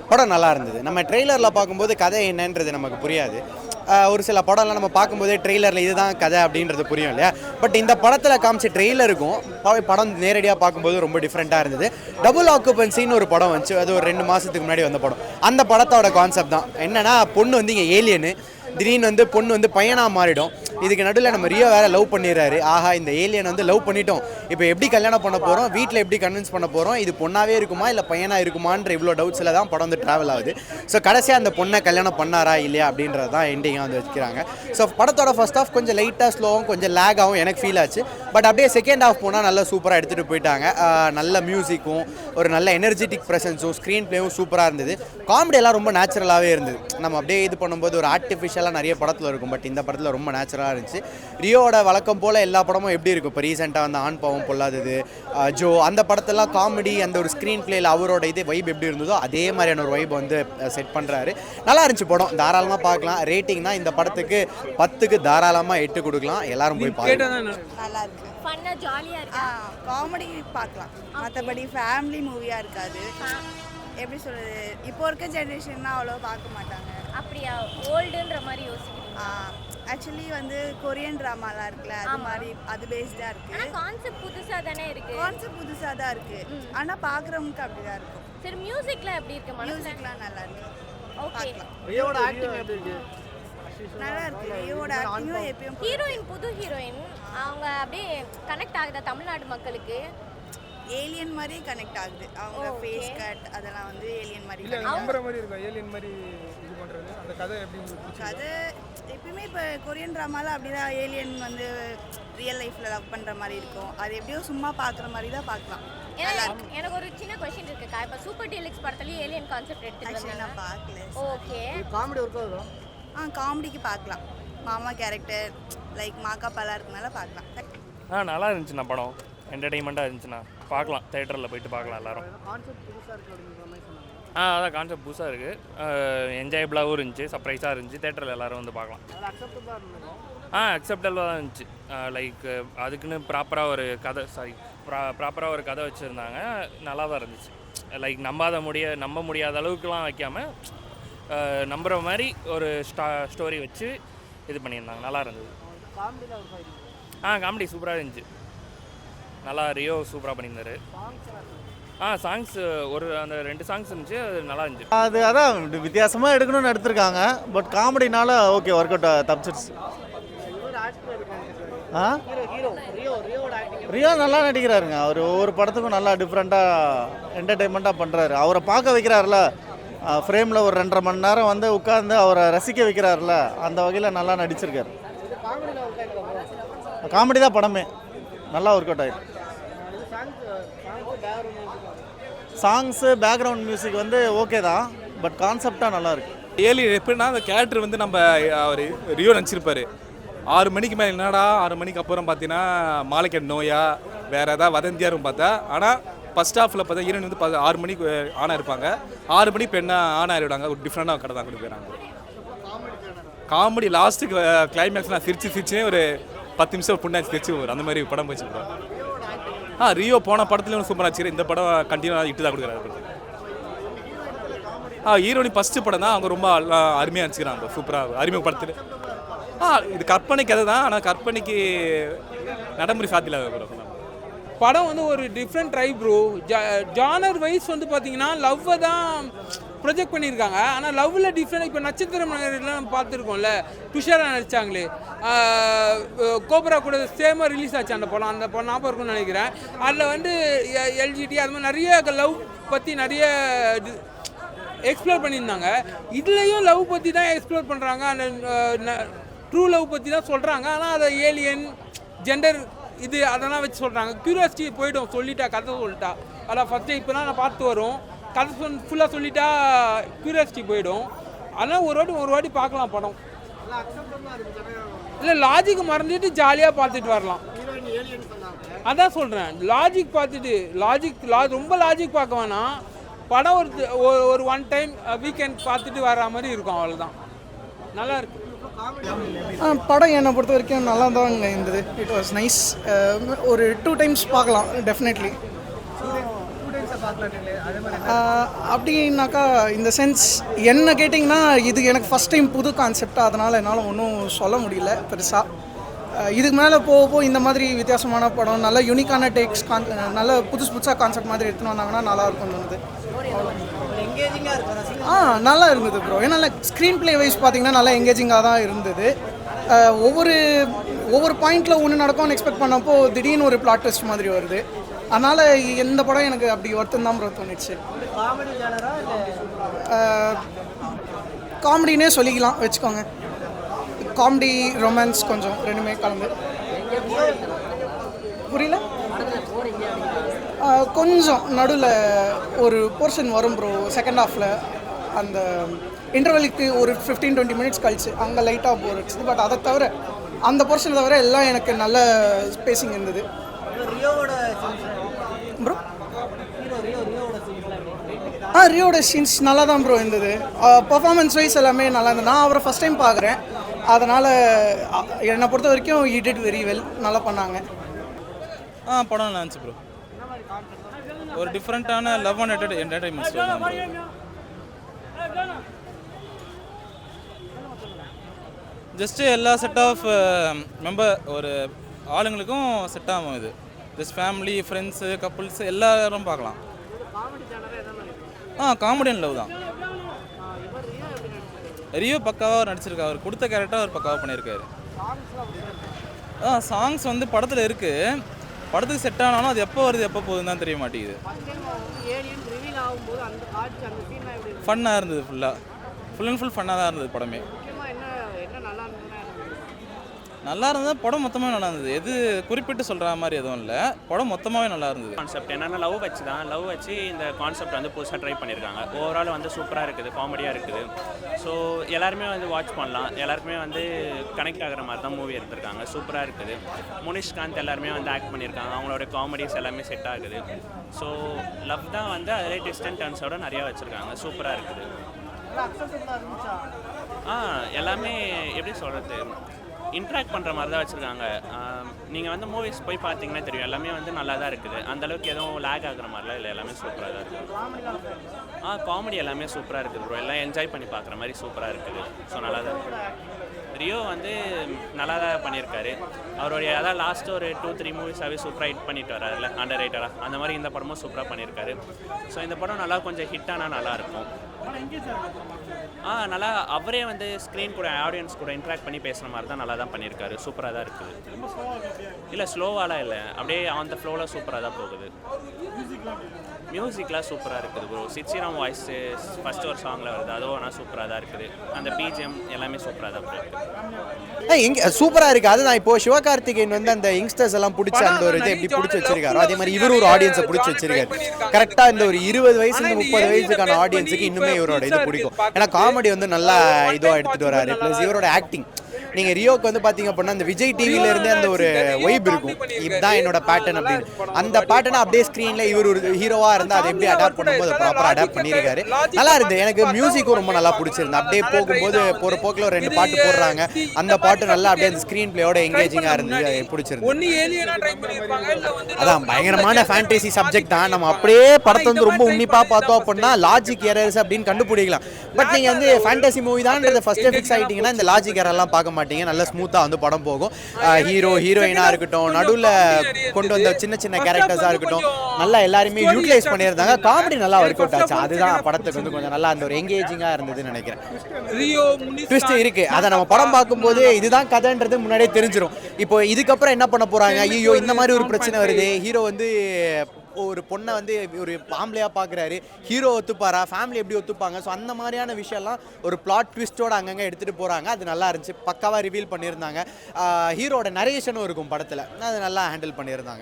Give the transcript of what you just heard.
படம் நல்லா இருந்தது. நம்ம ட்ரெய்லரில் பார்க்கும்போது கதை என்னன்றது நமக்கு புரியாது. ஒரு சில படம்லாம் நம்ம பார்க்கும்போதே ட்ரெய்லரில் இதுதான் கதை அப்படின்றது புரியும் இல்லையா? பட் இந்த படத்தில் காமிச்ச ட்ரெய்லருக்கும் படம் நேரடியாக பார்க்கும்போது ரொம்ப டிஃப்ரெண்ட்டாக இருந்தது. டபுள் ஆக்குபென்சின்னு ஒரு படம் வந்துச்சு, அது ஒரு 2 மாதத்துக்கு முன்னாடி வந்த படம். அந்த படத்தோட கான்செப்ட் தான் என்னன்னா, பொண்ணு வந்து இங்கே ஏலியனு, திடீர்னு வந்து பொண்ணு வந்து பையனாக மாறிடும். இதுக்கு நடுவில் நம்ம ரியோ வேறு லவ் பண்ணிடுறாரு. ஆஹா, இந்த ஏலியன் வந்து லவ் பண்ணிட்டோம், இப்போ எப்படி கல்யாணம் பண்ண போகிறோம், வீட்டில் எப்படி கன்வின்ஸ் பண்ண போகிறோம், இது பொண்ணாகவே இருக்குமா இல்லை பையனாக இருக்குமான்ற இவ்வளோ டவுட்ஸில் தான் படம் வந்து ட்ராவல் ஆகுது. ஸோ கடைசியாக அந்த பொண்ணை கல்யாணம் பண்ணாரா இல்லையா அப்படின்றது தான் எண்டிங்காக வந்து வச்சுக்கிறாங்க. ஸோ படத்தோட ஃபர்ஸ்ட் ஹாஃப் கொஞ்சம் லைட்டாக ஸ்லோவும் கொஞ்சம் லேக் ஆகும் எனக்கு ஃபீல் ஆச்சு. பட் அப்படியே செகண்ட் ஹாஃப் போனால் நல்லா சூப்பராக எடுத்துகிட்டு போயிட்டாங்க. நல்ல மியூசிக்கும் ஒரு நல்ல எனர்ஜெட்டிக் ப்ரெசன்ஸும் ஸ்க்ரீன் பிளேவும் சூப்பராக இருந்தது. காமெடியெல்லாம் ரொம்ப நேச்சுரலாகவே இருந்தது. நம்ம அப்படியே இது பண்ணும்போது ஒரு ஆர்டிஃபிஷியலாக நிறைய படத்தில் இருக்கும், பட் இந்த படத்தில் ரொம்ப நேச்சுரலாக இருந்துச்சு. ரியோவோட வழக்கம் போல் எல்லா படமும் எப்படி இருக்கும், இப்போ ரீசெண்டாக வந்து ஆண் பாவம் பொல்லாதது, ஜோ, அந்த படத்தெல்லாம் காமெடி அந்த ஒரு ஸ்க்ரீன் பிளேயில் அவரோட இது வைப் எப்படி இருந்ததோ அதே மாதிரியான ஒரு வைப் வந்து செட் பண்ணுறாரு. நல்லா இருந்துச்சு படம், தாராளமாக பார்க்கலாம். ரேட்டிங்னா இந்த படத்துக்கு 10க்கு தாராளமாக 8 கொடுக்கலாம். எல்லாரும் போய் பார்க்கலாம். நல்லா இருக்கு, ஃபன்னா ஜாலியாக இருக்கு. காமெடி பார்க்கலாம், மற்றபடி ஃபேமிலி மூவியாக இருக்காது. எப்படி சொல்கிறது, இப்போ இருக்க ஜென்ரேஷன்னா அவ்வளோ பார்க்க மாட்டாங்க. அப்படியா, ஓல்டுன்ற மாதிரி யோசிக்கிறீங்க? ஆக்சுவலி வந்து கொரியன் ட்ராமாலாம் இருக்குல்ல, அது மாதிரி அது பேஸ்டாக இருக்குது. ஆனால் கான்செப்ட் புதுசாக தானே இருக்குது. கான்செப்ட் புதுசாக தான் இருக்குது, ஆனால் பார்க்குறவங்களுக்கு அப்படி தான் இருக்கும். சரி, மியூசிக்லாம் எப்படி இருக்கு? மியூசிக்லாம் நல்லா இருக்கு. ஓகே, ரியோட ஆக்டிங் எப்படி இருக்கு? நல்லா இருக்கு. ரியோட ஆக்டிங்கும் எப்பயும் ஹீரோயின், புது ஹீரோயின், அவங்க அப்படியே கனெக்ட் ஆகுதா தமிழ்நாடு மக்களுக்கு? ஏலியன் மாதிரி கனெக்ட் ஆகுது. அவங்க ஃபேஸ் கட் அதெல்லாம் வந்து ஏலியன் மாதிரி இல்ல நம்புற மாதிரி இருக்கும். ஏலியன் மாதிரி இது பண்றது அந்த கதை எப்படி உங்களுக்கு? கதை எப்பயுமே இப்போ கொரியன் ட்ராமாவில் அப்படிதான் ஏலியன் வந்து ரியல் லைஃப்பில் லவ் பண்ணுற மாதிரி இருக்கும். அது எப்படியோ சும்மா பார்க்குற மாதிரி தான் பார்க்கலாம். எனக்கு ஒரு சின்ன கொஸ்டின் இருக்குக்கா. இப்போ சூப்பர் டீலக்ஸ் படத்துலயும் ஏலியன் கான்செப்ட் எடுத்துட்டு நான் பார்க்கல. ஓகே, காமெடி ஒர்க் ஆகுதா? காமெடிக்கு பார்க்கலாம். மாமா கேரக்டர் லைக் மாக்கா பலா இருக்கனால பார்க்கலாம். நல்லா இருந்துச்சுண்ணா படம், என்டர்டெயின்மெண்ட்டாக இருந்துச்சுண்ணா, பார்க்கலாம். தேட்டரில் போயிட்டு பார்க்கலாம் எல்லாரும். கான்செப்ட் புதுசாக இருக்கு அப்படின்ற மாதிரி சொன்னாங்க. அதான் கான்செப்ட் புதுசாக இருக்குது, என்ஜாயபிளாகவும் இருந்துச்சு, சர்ப்ரைஸாக இருந்துச்சு. தேட்டரில் எல்லோரும் வந்து பார்க்கலாம். அது அக்செப்டபிளாக இருந்தது. அக்செப்டபிளாக தான் இருந்துச்சு. லைக் அதுக்குன்னு ப்ராப்பராக ஒரு கதை, ப்ராப்பராக ஒரு கதை வச்சுருந்தாங்க. நல்லா தான் இருந்துச்சு. லைக் நம்ப முடியாத அளவுக்குலாம் வைக்காமல் நம்புகிற மாதிரி ஒரு ஸ்டோரி வச்சு இது பண்ணியிருந்தாங்க. நல்லா இருந்தது. காமெடி சூப்பராக இருந்துச்சு. நல்லா ரியோ சூப்பராக பண்ணியிருந்தாரு. சாங்ஸ் ஒரு அந்த 2 சாங்ஸ் இருந்துச்சு, அது நல்லா இருந்துச்சு. அது அதான் வித்தியாசமாக எடுக்கணும்னு எடுத்திருக்காங்க. பட் காமெடினால ஓகே, ஒர்க் அவுட் தப்பிச்சிருச்சு. ரியோ நல்லா நடிக்கிறாருங்க. அவர் ஒவ்வொரு படத்துக்கும் நல்லா டிஃப்ரெண்ட்டாக என்டர்டெயின்மெண்ட்டாக பண்ணுறாரு. அவரை பார்க்க வைக்கிறாருல, ஃப்ரேமில் ஒரு 2.5 மணி நேரம் வந்து உட்காந்து அவரை ரசிக்க வைக்கிறாருல, அந்த வகையில் நல்லா நடிச்சிருக்காரு. காமெடி தான் படமே, நல்லா ஒர்க் அவுட் ஆகிருக்கு. சாங்ஸு பேக்ரவுண்ட் மியூசிக் வந்து ஓகே தான், பட் கான்செப்டாக நல்லா இருக்கு. ஏலியன் எப்படின்னா அந்த கேரக்டர் வந்து நம்ம அவர் ரியோ நினச்சிருப்பாரு. 6 மணிக்கு மேலே என்னடா 6 மணிக்கு அப்புறம் பார்த்தீங்கன்னா மாலைக்கட் நோயா வேறு ஏதாவது வதந்தியாக இருக்கும் பார்த்தா. ஆனால் ஃபஸ்ட் ஹாஃபில் பார்த்தா ஹீரோயின் வந்து 6 மணிக்கு ஆனாக இருப்பாங்க, 6 மணி பெண்ணாக ஆனாக ஆகிடுவாங்க. ஒரு டிஃப்ரெண்டாக கடை தான் கொண்டு போயிடறாங்க. காமெடி லாஸ்ட்டுக்கு கிளைமேக்ஸ் நான் சிரிச்சுனே ஒரு 10 நிமிஷம் புண்ணாச்சு சிரிச்சு வரும். அந்த மாதிரி படம் போச்சு ப்ரோ. ரியோ போன படத்துலையும் சூப்பராக ஆச்சு. இந்த படம் கண்டினியூ இட்டு தான் கொடுக்குறாரு. ஹீரோயின் ஃபஸ்ட்டு படம் தான், அவங்க ரொம்ப அருமையாக நடிச்சுக்கிறாங்க, சூப்பராக அறிமுகப்படுத்துட்டு. இது கற்பனை கதை தான், ஆனால் கற்பனைக்கு நடைமுறை சாத்தியில் படம் வந்து ஒரு different tribe bro. Genre wise வந்து பார்த்தீங்கன்னா லவ்வை தான் ப்ரொஜெக்ட் பண்ணியிருக்காங்க. ஆனால் லவ்வில் டிஃப்ரெண்ட். இப்போ நட்சத்திரம் நகரெலாம் பார்த்துருக்கோம்ல, துஷாரா நடித்தாங்களே, கோப்ரா கூட சேமாக ரிலீஸ் ஆச்சு அந்த படம். அந்த படம் ஞாபகம் இருக்குன்னு நினைக்கிறேன். அதில் வந்து எல்ஜிடி அது மாதிரி நிறைய லவ் பற்றி நிறைய எக்ஸ்ப்ளோர் பண்ணியிருந்தாங்க. இதுலேயும் லவ் பற்றி தான் எக்ஸ்ப்ளோர் பண்ணுறாங்க. அந்த ட்ரூ லவ் பற்றி தான் சொல்கிறாங்க. ஆனால் அதை ஏலியன் ஜெண்டர் இது அதெல்லாம் வச்சு சொல்கிறாங்க. க்யூரியாசிட்டி போய்டும், சொல்லிட்டா கதை சொல்லிட்டா. அதான் ஃபஸ்ட்டு இப்போ தான் நான் பார்த்து வரும், கதை ஃபுல்லாக சொல்லிட்டா க்யூரியாசிட்டி போயிடும். அதனால் ஒரு வாட்டி பார்க்கலாம் படம். இல்லை லாஜிக் மறந்துட்டு ஜாலியாக பார்த்துட்டு வரலாம். அதான் சொல்கிறேன், லாஜிக் பார்த்துட்டு ரொம்ப லாஜிக் பார்க்க வேணாம். படம் ஒரு 1 டைம் வீக்கெண்ட் பார்த்துட்டு வர்ற மாதிரி இருக்கும், அவ்வளோதான். நல்லா இருக்கு படம். என்னை பொறுத்த வரைக்கும் நல்லா தான் இருந்தது. It was nice. ஒரு 2 டைம்ஸ் பார்க்கலாம் டெஃபினெட்லி. பார்க்கலான்றீங்களே அதே மாதிரி அப்படின்னாக்கா இந்த சென்ஸ் என்ன கேட்டிங்கன்னா இது எனக்கு ஃபஸ்ட் டைம் புது கான்செப்ட், அதனால் என்னால் ஒன்றும் சொல்ல முடியல பெருசாக. இதுக்கு மேலே போக இந்த மாதிரி வித்தியாசமான படம், நல்ல யூனிக்கான டேக்ஸ், நல்ல புதுசாக கான்செப்ட் மாதிரி எடுத்துன்னு வந்தாங்கன்னா நல்லாயிருக்கும்னு தோணுது. நல்லா இருந்தது ப்ரோ. ஏன்னா ஸ்க்ரீன் ப்ளே வைஸ் பார்த்தீங்கன்னா நல்லா எங்கேஜிங்காக தான் இருந்தது. ஒவ்வொரு பாயிண்டில் ஒன்று நடக்கும்னு எக்ஸ்பெக்ட் பண்ணப்போ திடீர்னு ஒரு பிளாட் ட்விஸ்ட் மாதிரி வருது. அதனால் இந்த படம் எனக்கு அப்படி ஒருத்தன் தான் ப்ரோ தோணுச்சு. காமெடினே சொல்லிக்கலாம் வச்சுக்கோங்க. காமெடி ரொமான்ஸ் கொஞ்சம் ரெண்டுமே கலந்து. புரியல? கொஞ்சம் நடுவில் ஒரு போர்ஷன் வரும் ப்ரோ செகண்ட் ஹாஃபில், அந்த இன்டர்வெலுக்கு ஒரு 15-20 மினிட்ஸ் கழிச்சு அங்கே லைட்டாக போர் அடிச்சுது. பட் அதை தவிர அந்த போர்ஷனை தவிர எல்லாம் எனக்கு நல்ல ஸ்பேசிங் இருந்தது ப்ரோ. ரியோட சீன்ஸ் நல்லா தான் ப்ரோ இருந்தது. பர்ஃபார்மன்ஸ் வைஸ் எல்லாமே நல்லா இருந்தது. நான் அவரை ஃபஸ்ட் டைம் பார்க்குறேன், அதனால் என்னை பொறுத்த வரைக்கும் he did very well. நல்லா பண்ணாங்க. படம் நல்லா இருந்துச்சு ப்ரோ. ஒரு டிஃப்ரெண்ட்டான லவ் அண்ட் என்டர்டைன்மெண்ட் ஸ்டோரி தான் ப்ரோ. ஜஸ்ட்டு எல்லா செட் ஆஃப் மெம்பர் ஒரு ஆளுங்களுக்கும் செட் ஆகும் இது. ஜஸ்ட் ஃபேமிலி, ஃப்ரெண்ட்ஸு, கப்புள்ஸ் எல்லாரும் பார்க்கலாம். காமெடியன் லவ் தான். ரியோ பக்காவாக நடிச்சிருக்காரு. அவர் கொடுத்த கேரக்டர் அவர் பக்காவாக பண்ணியிருக்காரு. சாங்ஸ் வந்து படத்தில் இருக்குது. படத்துக்கு செட் ஆனாலும் அது எப்போ வருது எப்போ போகுதுன்னு தான் தெரிய மாட்டேங்குது. ஃபன்னாக இருந்தது. ஃபுல் அண்ட் ஃபுல் ஃபன்னாக தான் இருந்தது படமே. நல்லா இருந்தது. படம் மொத்தமாக நல்லா இருந்தது. எது குறிப்பிட்டு சொல்கிற மாதிரி எதுவும் இல்லை. படம் மொத்தமாகவே நல்லா இருந்தது. கான்செப்ட் என்னென்னா லவ் வச்சு இந்த கான்செப்ட் வந்து புதுசாக ட்ரை பண்ணியிருக்காங்க. ஓவரால் வந்து சூப்பராக இருக்குது, காமெடியாக இருக்குது. ஸோ எல்லாருமே வந்து வாட்ச் பண்ணலாம். எல்லாருக்குமே வந்து கனெக்ட் ஆகிற மாதிரி தான் மூவி எடுத்திருக்காங்க. சூப்பராக இருக்குது. முனிஷ்காந்த் எல்லாருமே வந்து ஆக்ட் பண்ணியிருக்காங்க. அவங்களோட காமெடிஸ் எல்லாமே செட் ஆகுது. ஸோ லவ் தான் வந்து அதிலே ட்விஸ்ட் அண்ட் டர்ன்ஸோட நிறையா வச்சுருக்காங்க. சூப்பராக இருக்குது. எல்லாமே எப்படி சொல்கிறது, இன்ட்ராக்ட் பண்ணுற மாதிரி தான் வச்சுருக்காங்க. நீங்கள் வந்து மூவிஸ் போய் பார்த்தீங்கன்னா தெரியும், எல்லாமே வந்து நல்லா தான் இருக்குது. அந்தளவுக்கு எதுவும் லேக் ஆகிற மாதிரிலாம் இல்லை. எல்லாமே சூப்பராக தான் இருக்குது. காமெடி எல்லாமே சூப்பராக இருக்குது ப்ரோ. எல்லாம் என்ஜாய் பண்ணி பார்க்குற மாதிரி சூப்பராக இருக்குது. ஸோ நல்லா தான் இருக்குது. ரியோ வந்து நல்லா தான் பண்ணியிருக்காரு. அவருடைய அதான் லாஸ்ட்டு ஒரு 2-3 மூவிஸாகவே சூப்பராக ஹிட் பண்ணிட்டு வராருல, அண்டர் ரைட்டராக. அந்த மாதிரி இந்த படமும் சூப்பராக பண்ணியிருக்காரு. ஸோ இந்த படம் நல்லா கொஞ்சம் ஹிட் ஆனால் நல்லாயிருக்கும். நல்லா அவரே வந்து ஸ்க்ரீன் கூட ஆடியன்ஸ் கூட இன்ட்ராக்ட் பண்ணி பேசுகிற மாதிரி தான் நல்லா தான் பண்ணியிருக்காரு. சூப்பராக தான் இருக்குது. இல்லை ஸ்லோவாலாம் இல்லை, அப்படியே ஆன் த ஃப்ளோவில் சூப்பராக தான் போகுது. மியூசிக்லாம் சூப்பராக இருக்குது ப்ரோ. சிச்சிராம் வாய்ஸு ஃபஸ்ட்டு ஒரு சாங்கில் வருது, அதுவும் ஆனால் சூப்பராக தான் இருக்குது. அந்த பிஜிஎம் எல்லாமே சூப்பராக தான் இருக்குது. எங்கே சூப்பராக இருக்குது. அதுதான் இப்போ சிவகார்த்திகேயன் வந்து அந்த யங்ஸ்டர்ஸ் எல்லாம் பிடிச்ச அந்த ஒரு இதை எப்படி பிடிச்சி வச்சிருக்காரோ அதே மாதிரி இவர் ஒரு ஆடியன்ஸை பிடிச்சி வச்சிருக்காரு. கரெக்டாக இந்த ஒரு 20 வயசுலேருந்து 30 வயசுக்கான ஆடியன்ஸுக்கு இன்னுமே இவரோட இது பிடிக்கும். ஏன்னா காமெடி வந்து நல்லா இதுவாக எடுத்துகிட்டு வராரு. ப்ளஸ் இவரோட ஆக்டிங். நீங்கள் ரியோக்கு வந்து பார்த்தீங்க அப்படின்னா அந்த விஜய் டிவிலேருந்தே அந்த ஒரு வைப் இருக்கும், இதுதான் என்னோட பேட்டர்ன் அப்படின்னு. அந்த பேட்டர்னை அப்படியே ஸ்க்ரீனில் இவர் ஒரு ஹீரோவாக இருந்தால் அதை எப்படி அடாப்ட் பண்ணும்போது ப்ராப்பராக அடாப்ட் பண்ணியிருக்காரு. நல்லா இருந்தது. எனக்கு மியூசிக்கும் ரொம்ப நல்லா பிடிச்சிருந்து. அப்படியே போகும்போது போகிற போக்கில் ஒரு 2 பாட்டு போடுறாங்க. அந்த பாட்டு நல்லா அப்படியே அந்த ஸ்க்ரீன் பிளேயோட எங்கேஜிங்காக இருந்தது, பிடிச்சிருந்து. அதான் பயங்கரமான ஃபேண்டசி சப்ஜெக்ட் தான். நம்ம அப்படியே படத்தை வந்து ரொம்ப உன்னிப்பாக பார்த்தோம் அப்படின்னா லாஜிக் எரர்ஸ் அப்படின்னு கண்டுபிடிக்கலாம். பட் நீங்கள் வந்து ஃபேண்டசி மூவி தான்ன்றதை ஃபஸ்ட்டே ஃபிக்ஸ் ஆகிட்டீங்கன்னா இந்த லாஜிக் எரர்லாம் பார்க்க மாட்டீங்க. நல்ல ஸ்மூத்தாக வந்து படம் போகும். ஹீரோ ஹீரோயினாக இருக்கட்டும், நடுவில் கொண்டு வந்த சின்ன சின்ன கேரக்டர்ஸாக இருக்கட்டும், நல்லா எல்லாருமே யூட்டிலைஸ் பண்ணியிருந்தாங்க. காமெடி நல்லா ஒர்க் அவுட் ஆச்சு. அதுதான் படத்துக்கு வந்து கொஞ்சம் நல்லா அந்த ஒரு எங்கேஜிங்காக இருந்ததுன்னு நினைக்கிறேன். ட்விஸ்ட் இருக்குது, அதை நம்ம படம் பார்க்கும்போது இதுதான் கதைன்றது முன்னாடியே தெரிஞ்சிடும். இப்போ இதுக்கப்புறம் என்ன பண்ண போகிறாங்க, ஐயோ இந்த மாதிரி ஒரு பிரச்சனை வருது, ஹீரோ வந்து ஒரு பொண்ணை வந்து ஒரு ஆம்பளையாக பார்க்குறாரு, ஹீரோ ஒத்துப்பாரா, ஃபேமிலி எப்படி ஒத்துப்பாங்க, ஸோ அந்த மாதிரியான விஷயம்லாம் ஒரு பிளாட் ட்விஸ்ட்டோட அங்கங்கே எடுத்துகிட்டு போகிறாங்க. அது நல்லா இருந்துச்சு. பக்காவாக ரிவீல் பண்ணியிருந்தாங்க. ஹீரோட நரேஷனும் இருக்கும் படத்தில், அது நல்லா ஹேண்டில் பண்ணியிருந்தாங்க.